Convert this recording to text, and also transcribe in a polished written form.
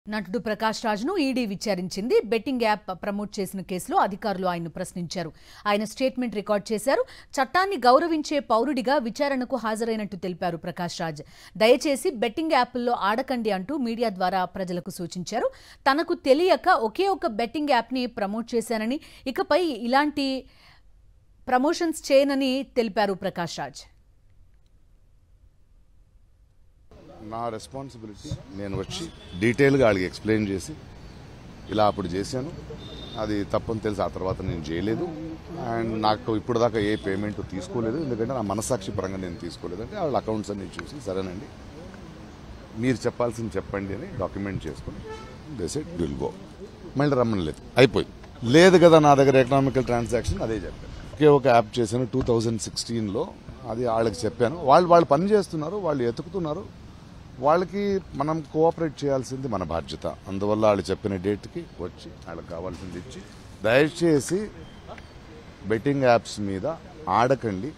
నటుడు ప్రకాష్ రాజ్ను ఈడీ విచారించింది. బెట్టింగ్ యాప్ ప్రమోట్ చేసిన కేసులో అధికారులు ఆయన్ను ప్రశ్నించారు. ఆయన స్టేట్మెంట్ రికార్డ్ చేశారు. చట్టాన్ని గౌరవించే పౌరుడిగా విచారణకు హాజరైనట్టు తెలిపారు ప్రకాష్ రాజ్. దయచేసి బెట్టింగ్ యాప్ల్లో ఆడకండి అంటూ మీడియా ద్వారా ప్రజలకు సూచించారు. తనకు తెలియక ఒకే ఒక బెట్టింగ్ యాప్ని ప్రమోట్ చేశానని, ఇకపై ఇలాంటి ప్రమోషన్స్ చేయనని తెలిపారు ప్రకాష్ రాజ్. నా రెస్పాన్సిబిలిటీ నేను వచ్చి డీటెయిల్గా వాళ్ళకి ఎక్స్ప్లెయిన్ చేసి ఇలా అప్పుడు చేశాను, అది తప్పని తెలిసి ఆ తర్వాత నేను చేయలేదు. అండ్ నాకు ఇప్పుడు దాకా ఏ పేమెంట్ తీసుకోలేదు, ఎందుకంటే నా మనసాక్షి పరంగా నేను తీసుకోలేదంటే వాళ్ళ అకౌంట్స్ అన్ని చూసి సరేనండి మీరు చెప్పాల్సింది చెప్పండి అని డాక్యుమెంట్ చేసుకుని దేసే విల్ గో మళ్ళీ రమ్మని లేదు, అయిపోయింది. లేదు కదా నా దగ్గర ఎకనామికల్ ట్రాన్సాక్షన్ అదే చెప్పాను. ఒకే ఒక యాప్ చేశాను 2016లో, అది వాళ్ళకి చెప్పాను. వాళ్ళు పని చేస్తున్నారు, వాళ్ళు ఎతుకుతున్నారు, వాళ్ళకి మనం కోఆపరేట్ చేయాల్సింది మన బాధ్యత. అందువల్ల వాళ్ళు చెప్పిన డేట్కి వచ్చి వాళ్ళకి కావాల్సింది ఇచ్చి, దయచేసి బెట్టింగ్ యాప్స్ మీద ఆడకండి,